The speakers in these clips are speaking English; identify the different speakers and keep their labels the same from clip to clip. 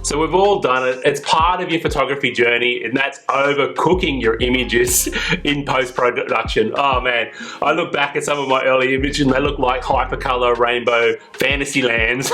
Speaker 1: So we've all done it. It's part of your photography journey, and that's overcooking your images in post-production. Oh man, I look back at some of my early images and they look like hypercolor rainbow fantasy lands,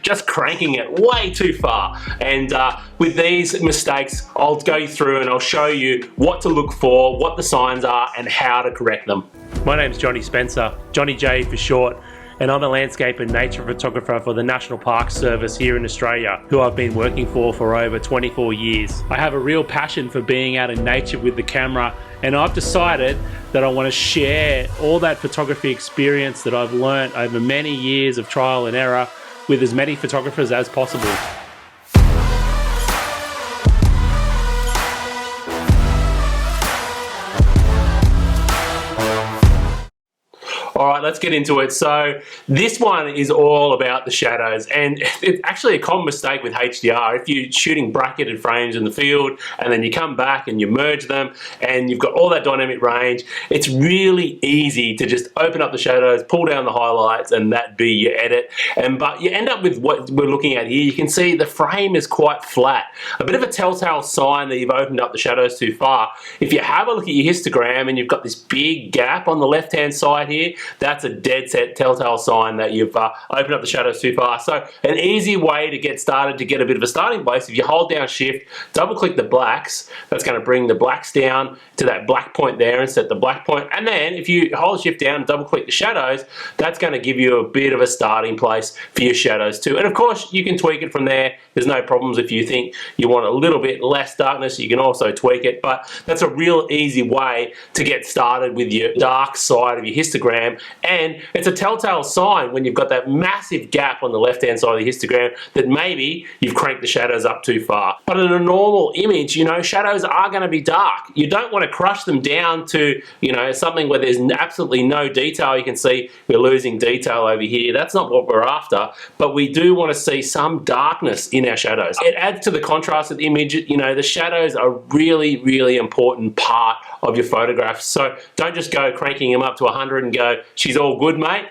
Speaker 1: just cranking it way too far. And with these mistakes, I'll go through and I'll show you what to look for, what the signs are, and how to correct them. My name's Johnny Spencer, Johny-J for short, and I'm a landscape and nature photographer for the National Park Service here in Australia, who I've been working for over 24 years. I have a real passion for being out in nature with the camera, and I've decided that I want to share all that photography experience that I've learned over many years of trial and error with as many photographers as possible. All right, let's get into it. So this one is all about the shadows, and it's actually a common mistake with HDR. If you're shooting bracketed frames in the field and then you come back and you merge them and you've got all that dynamic range, it's really easy to just open up the shadows, pull down the highlights, and that be your edit. But you end up with what we're looking at here. You can see the frame is quite flat. A bit of a telltale sign that you've opened up the shadows too far. If you have a look at your histogram and you've got this big gap on the left-hand side here, that's a dead set telltale sign that you've opened up the shadows too far. So an easy way to get started, to get a bit of a starting place, if you hold down shift, double click the blacks, that's going to bring the blacks down to that black point there and set the black point. And then if you hold shift down and double click the shadows, that's going to give you a bit of a starting place for your shadows too. And of course you can tweak it from there. There's no problems. If you think you want a little bit less darkness, you can also tweak it, but that's a real easy way to get started with your dark side of your histogram. And it's a telltale sign when you've got that massive gap on the left-hand side of the histogram that maybe you've cranked the shadows up too far. But in a normal image, you know, shadows are going to be dark. You don't want to crush them down to, you know, something where there's absolutely no detail. You can see we're losing detail over here. That's not what we're after, but we do want to see some darkness in our shadows. It adds to the contrast of the image. You know, the shadows are really, really important part of your photographs. So don't just go cranking them up to 100 and go, she's all good, mate.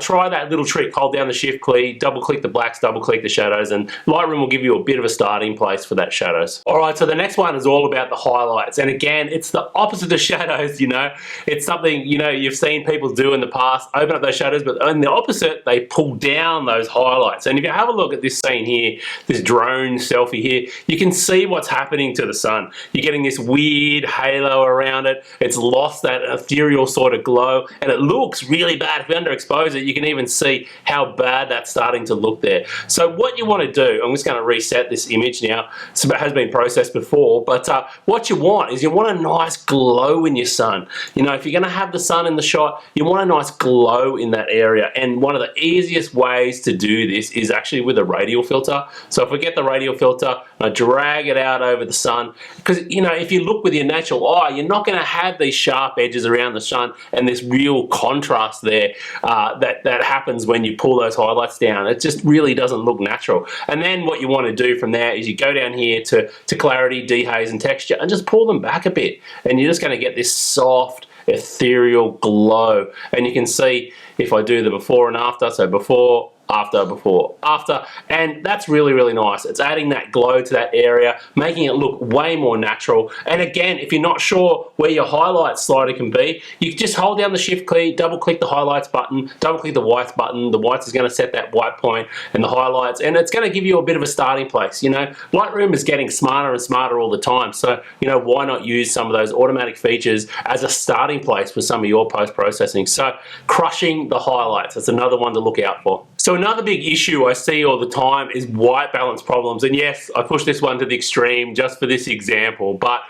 Speaker 1: Try that little trick. Hold down the shift key, double click the blacks, double click the shadows, and Lightroom will give you a bit of a starting place for that shadows. All right, so the next one is all about the highlights. And again, it's the opposite of shadows, you know. It's something, you know, you've seen people do in the past, open up those shadows, but in the opposite, they pull down those highlights. And if you have a look at this scene here, this drone selfie here, you can see what's happening to the sun. You're getting this weird halo around it. It's lost that ethereal sort of glow, and it looks really bad. If you underexpose it, you can even see how bad that's starting to look there. So what you want to do, I'm just going to reset this image now. It has been processed before, but what you want is you want a nice glow in your sun. You know, if you're going to have the sun in the shot, you want a nice glow in that area. And one of the easiest ways to do this is actually with a radial filter. So if we get the radial filter, I drag it out over the sun, because, you know, if you look with your natural eye, you're not going to have these sharp edges around the sun and this real contrast there that happens when you pull those highlights down. It just really doesn't look natural. And then what you want to do from there is you go down here to clarity, dehaze, and texture, and just pull them back a bit, and you're just going to get this soft ethereal glow. And you can see if I do the before and after, so before, after, and that's really, really nice. It's adding that glow to that area, making it look way more natural. And again, if you're not sure where your highlights slider can be, you just hold down the shift key, double click the highlights button, double click the whites button. The whites is going to set that white point and the highlights, and it's going to give you a bit of a starting place. You know, Lightroom is getting smarter and smarter all the time, so, you know, why not use some of those automatic features as a starting place for some of your post-processing. So crushing the highlights, that's another one to look out for. So another big issue I see all the time is white balance problems. And yes, I push this one to the extreme just for this example, but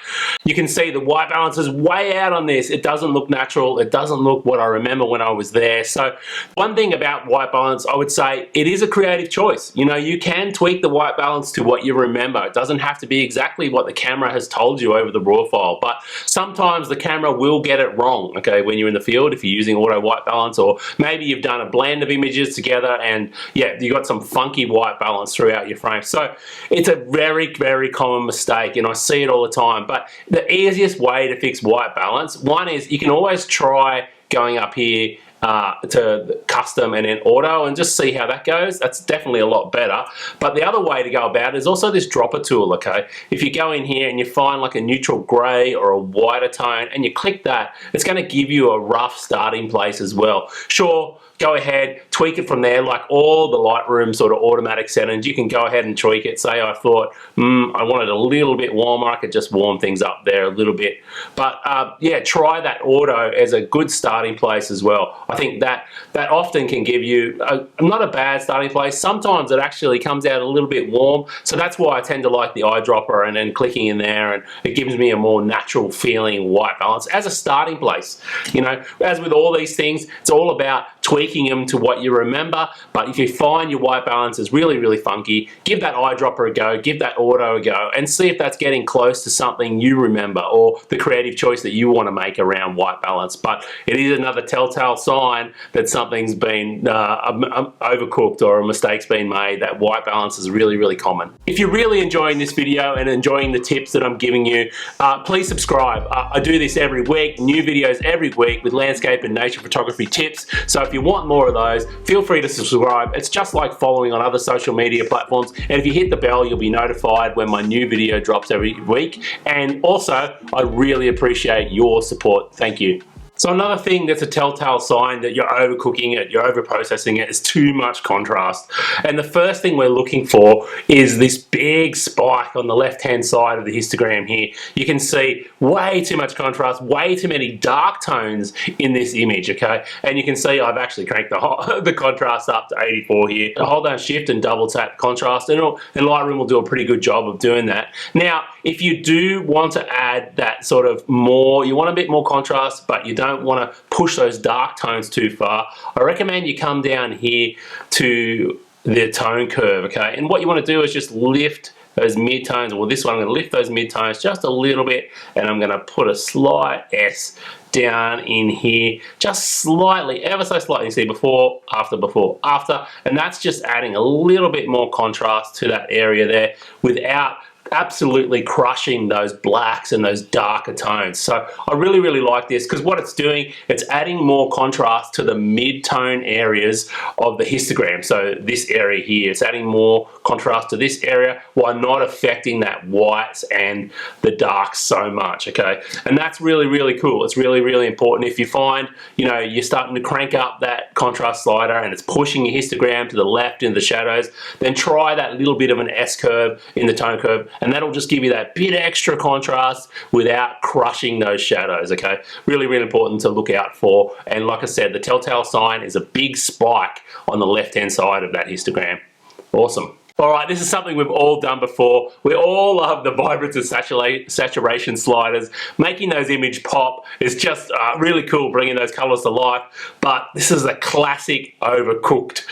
Speaker 1: you can see the white balance is way out on this. It doesn't look natural. It doesn't look what I remember when I was there. So one thing about white balance, I would say it is a creative choice. You know, you can tweak the white balance to what you remember. It doesn't have to be exactly what the camera has told you over the raw file, but sometimes the camera will get it wrong, okay, when you're in the field, if you're using auto white balance, or maybe you've done a blend of images together and yeah, you got some funky white balance throughout your frame. So it's a very, very common mistake, and I see it all the time. But the easiest way to fix white balance, one is you can always try going up here to custom and then auto, and just see how that goes. That's definitely a lot better. But the other way to go about it is also this dropper tool, okay? If you go in here and you find like a neutral gray or a whiter tone and you click that, it's going to give you a rough starting place as well. Sure, go ahead, tweak it from there, like all the Lightroom sort of automatic settings. You can go ahead and tweak it. Say I thought, I wanted a little bit warmer, I could just warm things up there a little bit. But yeah, try that auto as a good starting place as well. I think that often can give you not a bad starting place. Sometimes it actually comes out a little bit warm, so that's why I tend to like the eyedropper and then clicking in there, and it gives me a more natural feeling white balance as a starting place. You know, as with all these things, it's all about tweaking them to what you remember. But if you find your white balance is really, really funky, give that eyedropper a go, give that auto a go, and see if that's getting close to something you remember or the creative choice that you want to make around white balance. But it is another telltale sign that something's been overcooked or a mistake's been made. That white balance is really, really common. If you're really enjoying this video and enjoying the tips that I'm giving you, please subscribe. I do this every week, new videos every week with landscape and nature photography tips. So if you want more of those, feel free to subscribe. It's just like following on other social media platforms, and if you hit the bell, you'll be notified when my new video drops every week. And also, I really appreciate your support. Thank you. So another thing that's a telltale sign that you're overcooking it, you're overprocessing it, is too much contrast. And the first thing we're looking for is this big spike on the left-hand side of the histogram here. You can see way too much contrast, way too many dark tones in this image, okay? And you can see I've actually cranked the contrast up to 84 here. I hold down Shift and double tap contrast, and Lightroom will do a pretty good job of doing that. Now, if you do want to add that sort of more, you want a bit more contrast, but you don't want to push those dark tones too far, I recommend you come down here to the tone curve, okay? And what you want to do is just lift those mid-tones, or this one, I'm going to lift those mid-tones just a little bit, and I'm going to put a slight S down in here, just slightly, ever so slightly. See, before, after, and that's just adding a little bit more contrast to that area there without absolutely crushing those blacks and those darker tones. So I really, really like this because what it's doing, it's adding more contrast to the mid-tone areas of the histogram. So this area here, it's adding more contrast to this area while not affecting that whites and the darks so much, okay? And that's really, really cool. It's really, really important. If you find, you know, you're starting to crank up that contrast slider and it's pushing your histogram to the left in the shadows, then try that little bit of an S curve in the tone curve, and that'll just give you that bit extra contrast without crushing those shadows, okay? Really, really important to look out for. And like I said, the telltale sign is a big spike on the left-hand side of that histogram. Awesome. Alright, this is something we've all done before. We all love the vibrance and saturation sliders. Making those images pop is just really cool, bringing those colors to life. But this is a classic overcooked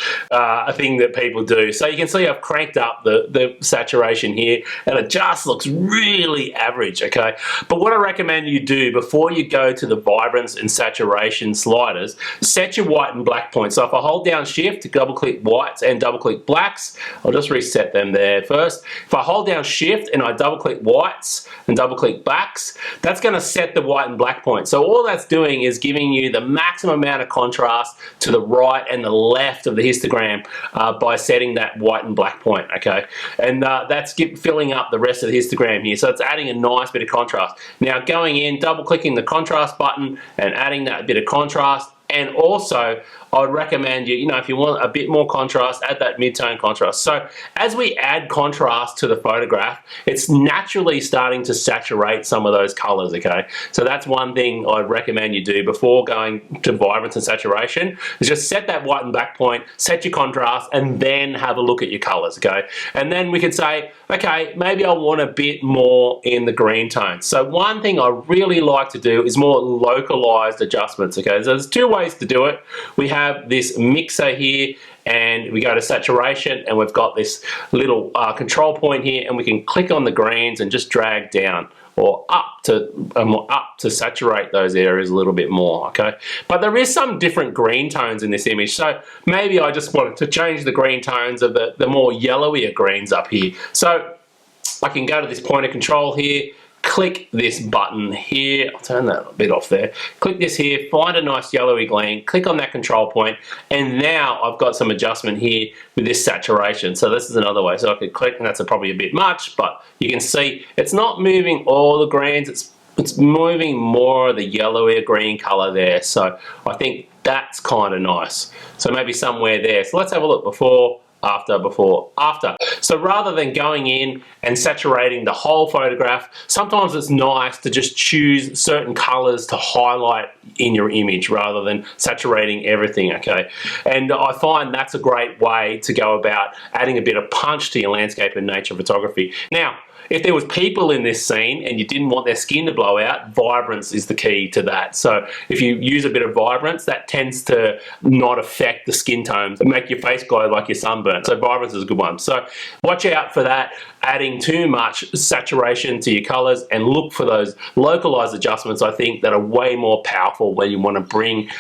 Speaker 1: thing that people do. So you can see I've cranked up the saturation here, and it just looks really average, okay? But what I recommend you do before you go to the vibrance and saturation sliders, set your white and black point. So if I hold down Shift, double click whites and double click blacks, I'll just reset them there first. If I hold down Shift and I double click whites and double click blacks, that's going to set the white and black point. So all that's doing is giving you the maximum amount of contrast to the right and the left of the histogram by setting that white and black point, okay? And that's filling up the rest of the histogram here. So it's adding a nice bit of contrast. Now going in, double clicking the contrast button and adding that bit of contrast. And also, I would recommend you, if you want a bit more contrast, add that mid-tone contrast. So as we add contrast to the photograph, it's naturally starting to saturate some of those colors, okay? So that's one thing I'd recommend you do before going to vibrance and saturation, is just set that white and black point, set your contrast, and then have a look at your colors, okay? And then we could say, okay, maybe I want a bit more in the green tone. So one thing I really like to do is more localized adjustments, okay? So there's two ways to do it. We have this mixer here, and we go to saturation, and we've got this little control point here, and we can click on the greens and just drag down or up to saturate those areas a little bit more, okay? But there is some different green tones in this image, so maybe I just wanted to change the green tones of the more yellowier greens up here. So I can go to this point of control here, click this button here. I'll turn that a bit off there. Click this here, find a nice yellowy gleam, click on that control point, and now I've got some adjustment here with this saturation. So this is another way. So I could click, and that's probably a bit much, but you can see it's not moving all the greens, it's moving more of the yellowier green color there. So I think that's kind of nice. So maybe somewhere there. So let's have a look before, after, before, after. So rather than going in and saturating the whole photograph, sometimes it's nice to just choose certain colors to highlight in your image rather than saturating everything, okay? And I find that's a great way to go about adding a bit of punch to your landscape and nature photography. Now, if there was people in this scene and you didn't want their skin to blow out, vibrance is the key to that. So if you use a bit of vibrance, that tends to not affect the skin tones and make your face glow like you're sunburnt. So vibrance is a good one. So watch out for that, adding too much saturation to your colors, and look for those localized adjustments, I think, that are way more powerful when you want to bring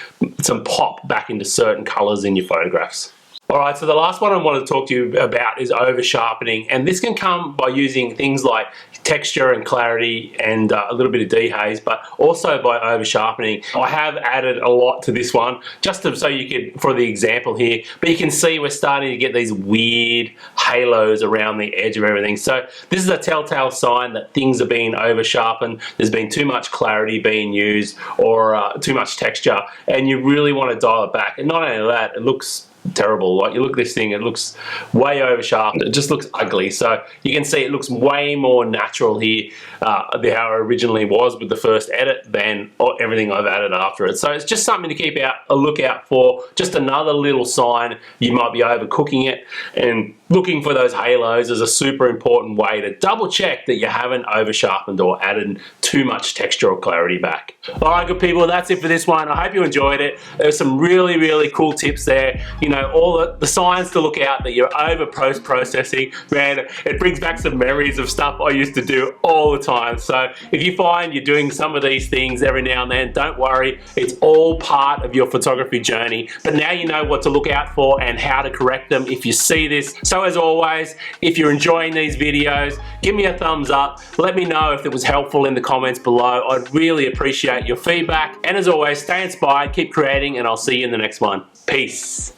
Speaker 1: some pop back into certain colors in your photographs. Alright, so the last one I want to talk to you about is oversharpening, and this can come by using things like texture and clarity and a little bit of dehaze, but also by oversharpening. I have added a lot to this one just so you could, for the example here, but you can see we're starting to get these weird halos around the edge of everything. So this is a telltale sign that things are being oversharpened, there's been too much clarity being used, or too much texture, and you really want to dial it back. And not only that, it looks terrible. Like, you look at this thing, it looks way over sharpened, it just looks ugly. So you can see it looks way more natural here, how it originally was with the first edit, than everything I've added after it. So it's just something to keep a lookout for, just another little sign you might be overcooking it, and looking for those halos is a super important way to double check that you haven't over sharpened or added too much texture or clarity back. Alright, good people, that's it for this one. I hope you enjoyed it. There's some really cool tips there. You know, all the signs to look out that you're over post-processing. Man, it brings back some memories of stuff I used to do all the time. So if you find you're doing some of these things every now and then, don't worry, it's all part of your photography journey. But now you know what to look out for and how to correct them if you see this. So as always, if you're enjoying these videos, give me a thumbs up. Let me know if it was helpful in the comments below. I'd really appreciate your feedback. And as always, stay inspired, keep creating, and I'll see you in the next one. Peace.